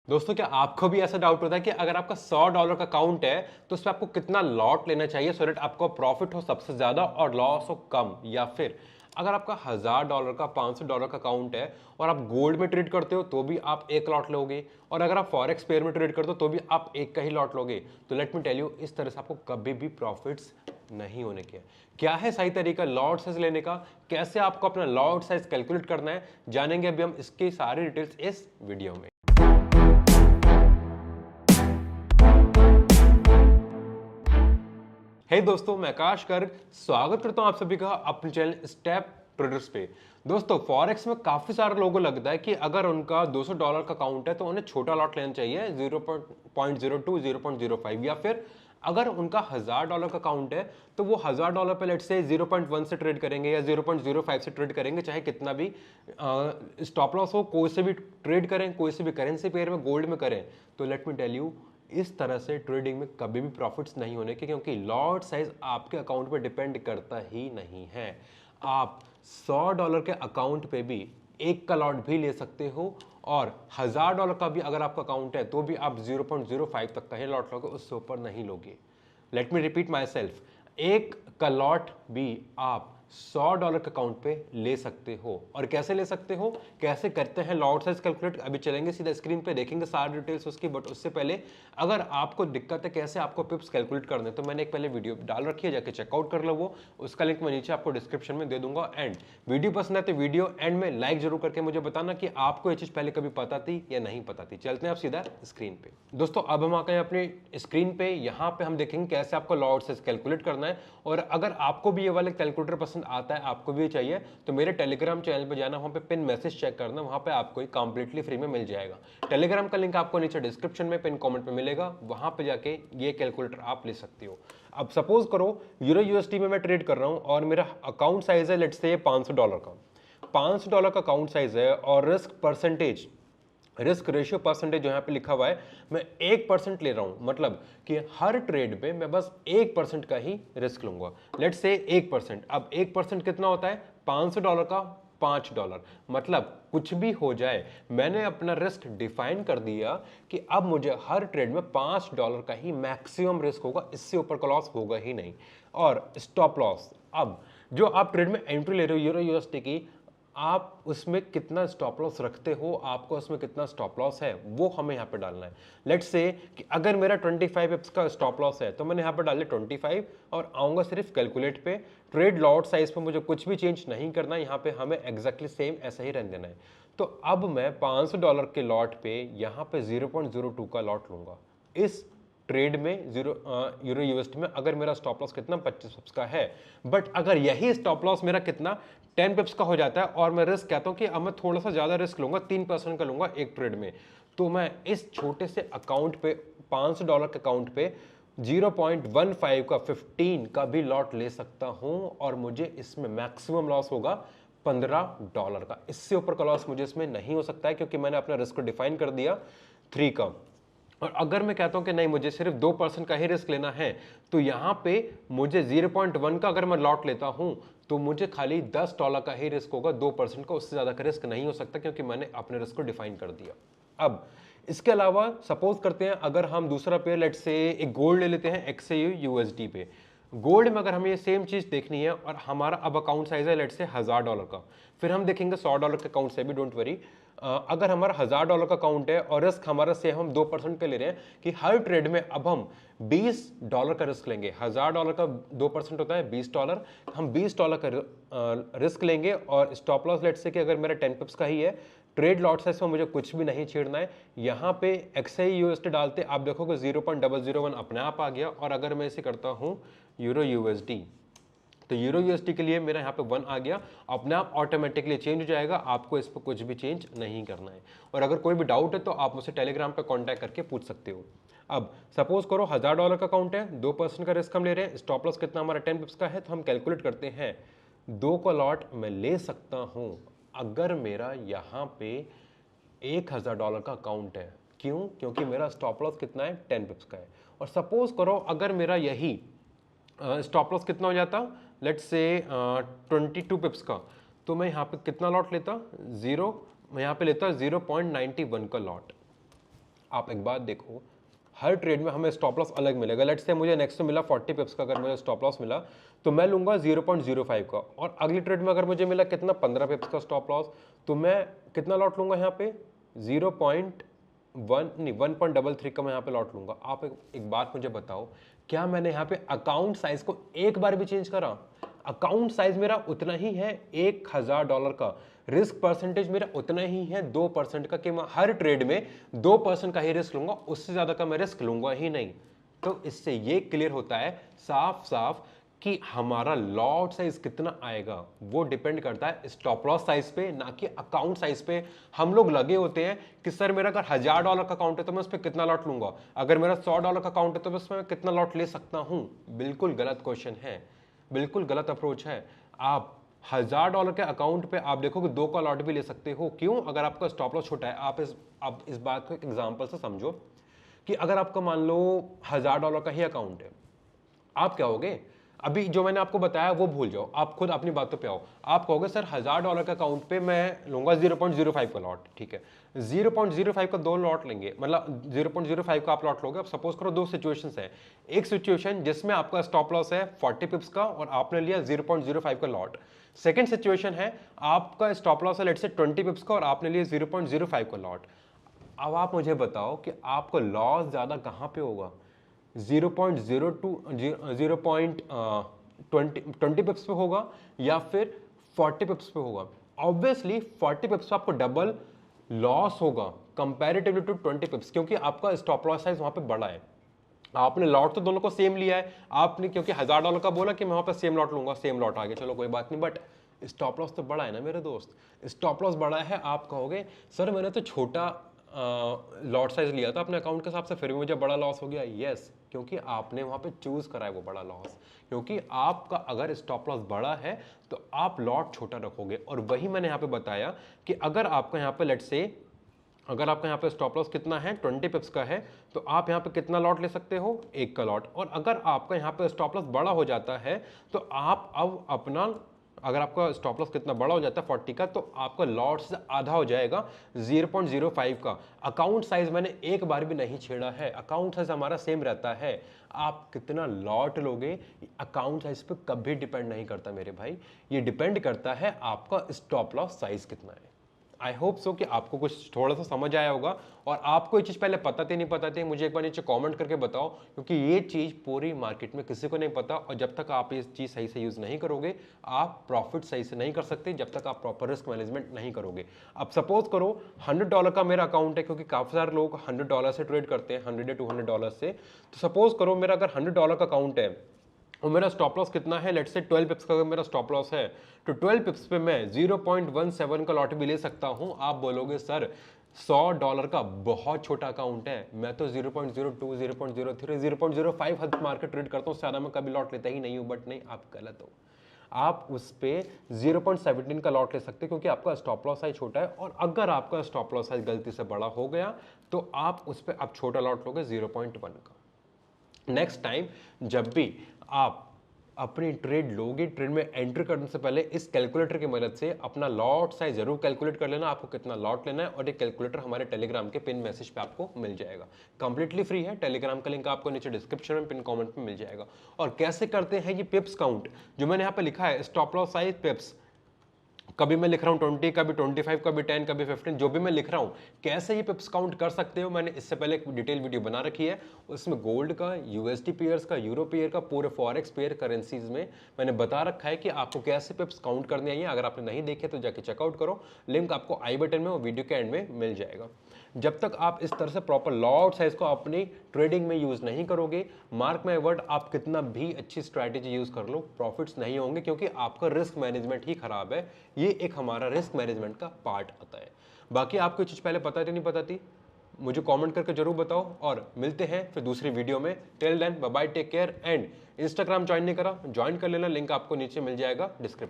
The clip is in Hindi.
दोस्तों, क्या आपको भी ऐसा डाउट होता है कि अगर आपका $100 का अकाउंट है तो उसमें आपको कितना लॉट लेना चाहिए सो दैट आपको प्रॉफिट हो सबसे ज्यादा और लॉस हो कम? या फिर अगर आपका $1000 का $500 का अकाउंट है और आप गोल्ड में ट्रेड करते हो तो भी आप एक लॉट लोगे, और अगर आप फॉरेक्स पेयर में ट्रेड करते हो तो भी आप एक का ही लॉट लोगे? तो लेट मी टेल यू, इस तरह से आपको कभी भी प्रॉफिट्स नहीं होने के। क्या है सही तरीका लॉट साइज लेने का, कैसे आपको अपना लॉट साइज कैलकुलेट करना है, जानेंगे अभी हम इसकी सारी डिटेल्स इस वीडियो में। हे दोस्तों, मैं आकाश गर्ग स्वागत करता हूं आप सभी का अपने चैनल स्टेप ट्रेडर्स पे। दोस्तों, फॉरेक्स में काफी सारे लोगों को लगता है कि अगर उनका $200 का अकाउंट है तो उन्हें छोटा लॉट लेना चाहिए 0.02 0.05, या फिर अगर उनका $1000 का अकाउंट है तो वो $1000 पे लेट से 0.1 से ट्रेड करेंगे या 0.05 से ट्रेड करेंगे, चाहे कितना भी स्टॉप लॉस हो, कोई से भी ट्रेड करें, कोई से भी करेंसी पेयर में, गोल्ड में करें। तो लेट मी टेल यू, इस तरह से ट्रेडिंग में कभी भी प्रॉफिट्स नहीं होने के, क्योंकि लॉट साइज आपके अकाउंट पे डिपेंड करता ही नहीं है। आप $100 के अकाउंट पे भी एक का लॉट भी ले सकते हो, और $1000 का भी अगर आपका अकाउंट है तो भी आप 0.05 तक का ही लॉट लोगे, उससे ऊपर नहीं लोगे। Let me repeat my self, एक का लॉट भी आप $100 के अकाउंट पे ले सकते हो। और कैसे ले सकते हो, कैसे करते हैं लॉट साइज कैलकुलेट, अभी चलेंगे सीधा स्क्रीन पे, देखेंगे सारी डिटेल्स उसकी। बट उससे पहले अगर आपको दिक्कत है कैसे आपको पिप्स कैलकुलेट करने, तो मैंने एक पहले वीडियो डाल रखी है, जाके चेकआउट कर लो वो, उसका लिंक मैं नीचे आपको डिस्क्रिप्शन में दे दूंगा। एंड वीडियो पसंद है तो वीडियो एंड में लाइक जरूर करके मुझे बताना कि आपको ये चीज पहले कभी पता थी या नहीं पता थी। चलते हैं आप सीधा स्क्रीन पे। दोस्तों, अब हम आ गए अपने स्क्रीन पे, यहाँ पे हम देखेंगे कैसे आपको लॉट साइज कैलकुलेट करना है। और अगर आपको भी ये वाला कैलकुलेटर पसंद आता है, आपको भी चाहिए, तो मेरे टेलीग्राम चैनल पे जाना, वहां पे पिन मैसेज चेक करना, वहां पे आपको कंप्लीटली फ्री में मिल जाएगा। टेलीग्राम का लिंक आपको नीचे डिस्क्रिप्शन में पिन कमेंट में मिलेगा, वहां पे जाके ये कैलकुलेटर आप ले सकते हो। अब सपोज करो यूरो यूएसडी में मैं ट्रेड कर रहा हूं और मेरा अकाउंट साइज है लेट्स से $500 का। $500 का अकाउंट साइज है और रिस्क रेशियो परसेंटेज जो यहाँ पे लिखा हुआ है, मैं 1% ले रहा हूं, मतलब कि हर ट्रेड में मैं बस 1% का ही रिस्क लूंगा। Let's say 1%। अब 1% कितना होता है? $500 का $5, मतलब कुछ भी हो जाए, मैंने अपना रिस्क डिफाइन कर दिया कि अब मुझे हर ट्रेड में $5 का ही मैक्सिमम रिस्क होगा, इससे ऊपर का लॉस होगा ही नहीं। और स्टॉप लॉस, अब जो आप ट्रेड में एंट्री ले रहे हो यूरो यूएसडी की, आप उसमें कितना स्टॉप लॉस रखते हो, आपको उसमें कितना स्टॉप लॉस है, वो हमें यहाँ पे डालना है। लेट्स से कि अगर मेरा 25 पिप्स का स्टॉप लॉस है तो मैंने यहाँ पे डाले 25 और आऊंगा सिर्फ कैलकुलेट पे। ट्रेड लॉट साइज पे मुझे कुछ भी चेंज नहीं करना, यहाँ पे हमें एग्जैक्टली सेम ऐसा ही रहने देना है। तो अब मैं $500 के लॉट पे यहाँ पे 0.02 का लॉट लूंगा इस ट्रेड में यूरो यूएसडी में। अगर मेरा स्टॉप लॉस कितना 25 पिप्स का है, बट अगर यही स्टॉप लॉस मेरा कितना 10 पिप्स का हो जाता है और मैं रिस्क कहता हूं कि अब मैं थोड़ा सा ज्यादा रिस्क लूंगा, 3% का लूंगा एक ट्रेड में, तो मैं इस छोटे से अकाउंट पे $500 के अकाउंट पे 0.15 का 15 का भी लॉट ले सकता हूं, और मुझे इसमें मैक्सिमम लॉस होगा $15 का। इससे ऊपर का लॉस मुझे इसमें नहीं हो सकता है, क्योंकि मैंने अपना रिस्क को डिफाइन कर दिया 3 का। और अगर मैं कहता हूं कि नहीं, मुझे सिर्फ 2% का ही रिस्क लेना है, तो यहां पे मुझे 0.1 का अगर मैं लॉट लेता हूं तो मुझे खाली $10 का ही रिस्क होगा, 2% का, उससे ज्यादा का रिस्क नहीं हो सकता, क्योंकि मैंने अपने रिस्क को डिफाइन कर दिया। अब इसके अलावा सपोज करते हैं अगर हम दूसरा पेयर लेट से एक गोल्ड ले लेते हैं एक्सएयू यूएसडी पे। गोल्ड में अगर हमें ये सेम चीज देखनी है और हमारा अब अकाउंट साइज है लेट से $1000 का, फिर हम देखेंगे $100 के अकाउंट से भी, डोंट वरी। अगर हमारा $1000 का अकाउंट है और रिस्क हमारा से हम 2% का ले रहे हैं कि हर ट्रेड में अब हम $20 का रिस्क लेंगे। $1000 का 2% होता है $20, हम $20 का रिस्क लेंगे, और स्टॉप लॉस लेट से कि अगर मेरा 10 पिप्स का ही है, ट्रेड लॉट साइज में मुझे कुछ भी नहीं छेड़ना है। यहाँ पे एक्सआई यूएसडी डालते आप देखोगे 0.001 अपने आप आ गया। और अगर मैं इसे करता हूँ यूरो यूएसडी, तो यूरो यूएसडी के लिए मेरा यहाँ पे 1 आ गया, अपने आप ऑटोमेटिकली चेंज हो जाएगा, आपको इस पर कुछ भी चेंज नहीं करना है। और अगर कोई भी डाउट है तो आप मुझसे टेलीग्राम पे कांटेक्ट करके पूछ सकते हो। अब सपोज करो $1000 का अकाउंट है, 2% का रिस्क हम ले रहे हैं, स्टॉप लॉस कितना हमारा 10 पिप्स का है, तो हम कैलकुलेट करते हैं 2 का लॉट मैं ले सकता हूं अगर मेरा यहाँ पे $1000 का अकाउंट है। क्यों? क्योंकि मेरा स्टॉप लॉस कितना है 10 पिप्स का है। और सपोज करो अगर मेरा यही स्टॉप लॉस कितना हो जाता, लेट्स से 22 पिप्स का, तो मैं यहाँ पे कितना लॉट लेता, मैं यहाँ पे लेता 0.91 का लॉट। आप एक बात देखो, हर ट्रेड में हमें स्टॉप लॉस अलग मिलेगा। लेट्स से मुझे नेक्स्ट में मिला 40 पिप्स का, अगर मुझे स्टॉप लॉस मिला तो मैं लूंगा 0.05 का, और अगली ट्रेड में अगर मुझे मिला कितना 15 पिप्स का स्टॉप लॉस, तो मैं कितना लॉट लूंगा यहाँ पे 1.33 का मैं यहाँ पे लॉट लूंगा। आप एक बात मुझे बताओ, क्या मैंने यहाँ पे अकाउंट साइज को एक बार भी चेंज करा? अकाउंट साइज मेरा उतना ही है $1000 का, रिस्क परसेंटेज मेरा उतना ही है 2% का, कि मैं हर ट्रेड में 2% का ही रिस्क लूंगा, उससे ज्यादा का मैं रिस्क लूंगा ही नहीं। तो इससे ये क्लियर होता है साफ साफ कि हमारा लॉट साइज कितना आएगा वो डिपेंड करता है स्टॉप लॉस साइज पे, ना कि अकाउंट साइज पे। हम लोग लगे होते हैं कि सर मेरा अगर $1000 का अकाउंट है तो मैं उस पर कितना लॉट लूंगा, अगर मेरा $100 का अकाउंट है तो मैं उसमें कितना लॉट ले सकता हूं। बिल्कुल गलत क्वेश्चन है, बिल्कुल गलत अप्रोच है। आप $1000 के अकाउंट पे आप देखो कि 2 का लॉट भी ले सकते हो। क्यों? अगर आपका स्टॉप लॉस छोटा है। आप इस बात को एक एग्जांपल से समझो कि अगर आपका मान लो $1000 का ही अकाउंट है, आप क्या होगे, अभी जो मैंने आपको बताया वो भूल जाओ, आप खुद अपनी बातों पे आओ। आप कहोगे सर $1000 के अकाउंट पे मैं लूंगा 0.05 का लॉट, ठीक है, 0.05 का 2 लॉट लेंगे, मतलब 0.05 का आप लॉट लोगे। अब सपोज करो 2 सिचुएशंस है, एक सिचुएशन जिसमें आपका स्टॉप लॉस है 40 पिप्स का और आपने लिया 0.05 का लॉट। सेकेंड सिचुएशन है आपका स्टॉप लॉस है लेट्स से 20 पिप्स का और आपने लिया 0.05 का लॉट। अब आप मुझे बताओ कि आपको लॉस ज्यादा कहां पे होगा, 0.20 पिप्स पे होगा या फिर 40 पिप्स पे होगा? ऑब्वियसली 40 पिप्स पे आपको डबल लॉस होगा कंपैरेटिवली टू 20 पिप्स, क्योंकि आपका स्टॉप लॉस साइज वहां पे बड़ा है। आपने लॉट तो दोनों को सेम लिया है, आपने क्योंकि $1000 का बोला कि मैं वहां पे सेम लॉट लूंगा, सेम लॉट आ गया, चलो कोई बात नहीं, बट स्टॉप लॉस तो बड़ा है ना मेरे दोस्त। स्टॉप लॉस बड़ा है, आप कहोगे सर मैंने तो छोटा लॉट साइज लिया था अपने अकाउंट के हिसाब से, फिर भी मुझे बड़ा लॉस हो गया। यस, क्योंकि आपने वहां पे चूज करा है वो बड़ा लॉस, क्योंकि आपका अगर स्टॉप लॉस बड़ा है तो आप लॉट छोटा रखोगे। और वही मैंने यहाँ पे बताया कि अगर आपका यहाँ पे लेट्स से अगर आपका यहाँ पे स्टॉप लॉस कितना है 20 पिप्स का है, तो आप यहाँ पे कितना लॉट ले सकते हो, 1 का लॉट। और अगर आपका यहाँ पे स्टॉप लॉस बड़ा हो जाता है तो आप अब अपना, अगर आपका स्टॉप लॉस कितना बड़ा हो जाता है 40 का, तो आपका लॉट से आधा हो जाएगा 0.05 का। अकाउंट साइज मैंने एक बार भी नहीं छेड़ा है, अकाउंट साइज हमारा सेम रहता है। आप कितना लॉट लोगे अकाउंट साइज पे कभी डिपेंड नहीं करता मेरे भाई, ये डिपेंड करता है आपका स्टॉप लॉस साइज कितना है। आई होप सो कि आपको कुछ थोड़ा सा समझ आया होगा, और आपको ये चीज़ पहले पता थी नहीं पता थी, मुझे एक बार नीचे कमेंट करके बताओ, क्योंकि ये चीज़ पूरी मार्केट में किसी को नहीं पता। और जब तक आप ये चीज़ सही से यूज़ नहीं करोगे, आप प्रॉफिट सही से नहीं कर सकते जब तक आप प्रॉपर रिस्क मैनेजमेंट नहीं करोगे। अब सपोज करो $100 का मेरा अकाउंट है, क्योंकि काफ़ी सारे लोग $100 से ट्रेड करते हैं, 100 या $200 से। तो सपोज करो मेरा अगर $100 का अकाउंट है और मेरा स्टॉप लॉस कितना है, लेट्स से 12 पिप्स का अगर मेरा स्टॉप लॉस है, तो 12 पिप्स पे मैं 0.17 का लॉट भी ले सकता हूं। आप बोलोगे सर $100 का बहुत छोटा अकाउंट है, मैं तो 0.02, 0.03, 0.05 हद मार के ट्रेड करता हूँ, ज्यादा मैं कभी लॉट लेता ही नहीं हूँ। बट नहीं, आप गलत हो, आप उस पे 0.17 का लॉट ले सकते हैं, क्योंकि आपका स्टॉप लॉस साइज छोटा है। और अगर आपका स्टॉप लॉस साइज गलती से बड़ा हो गया तो आप उस पर आप छोटा लॉट लोगे 0.1 का। नेक्स्ट टाइम जब भी आप अपनी ट्रेड लोगे, ट्रेड में एंट्री करने से पहले इस कैलकुलेटर की मदद से अपना लॉट साइज जरूर कैलकुलेट कर लेना, आपको कितना लॉट लेना है। और ये कैलकुलेटर हमारे टेलीग्राम के पिन मैसेज पे आपको मिल जाएगा, कंप्लीटली फ्री है। टेलीग्राम का लिंक आपको नीचे डिस्क्रिप्शन में पिन कमेंट में मिल जाएगा। और कैसे करते हैं ये पिप्स काउंट, जो मैंने यहाँ पे लिखा है स्टॉप लॉस साइज पिप्स, कभी मैं लिख रहा हूँ 20, कभी 25, कभी 10, कभी 15, जो भी मैं लिख रहा हूँ, कैसे ये पिप्स काउंट कर सकते हो, मैंने इससे पहले एक डिटेल वीडियो बना रखी है। उसमें गोल्ड का, यूएसडी पेयर्स का, यूरो पेयर का, पूरे फॉरेक्स पेयर करेंसीज में मैंने बता रखा है कि आपको कैसे पिप्स काउंट करने हैं। अगर आपने नहीं देखे तो जाके चेकआउट करो, लिंक आपको आई बटन में और वीडियो के एंड में मिल जाएगा। जब तक आप इस तरह से प्रॉपर लॉट साइज को अपनी ट्रेडिंग में यूज नहीं करोगे, मार्क माय वर्ड, आप कितना भी अच्छी स्ट्रैटेजी यूज कर लो, प्रॉफिट्स नहीं होंगे, क्योंकि आपका रिस्क मैनेजमेंट ही खराब है। ये एक हमारा रिस्क मैनेजमेंट का पार्ट आता है। बाकी आपको चीज पहले पता थी नहीं पता थी, मुझे कमेंट करके जरूर बताओ, और मिलते हैं फिर दूसरी वीडियो में। Till then bye bye, take care. And Instagram join नहीं करा, ज्वाइन कर लेना, लिंक आपको नीचे मिल जाएगा डिस्क्रिप्शन।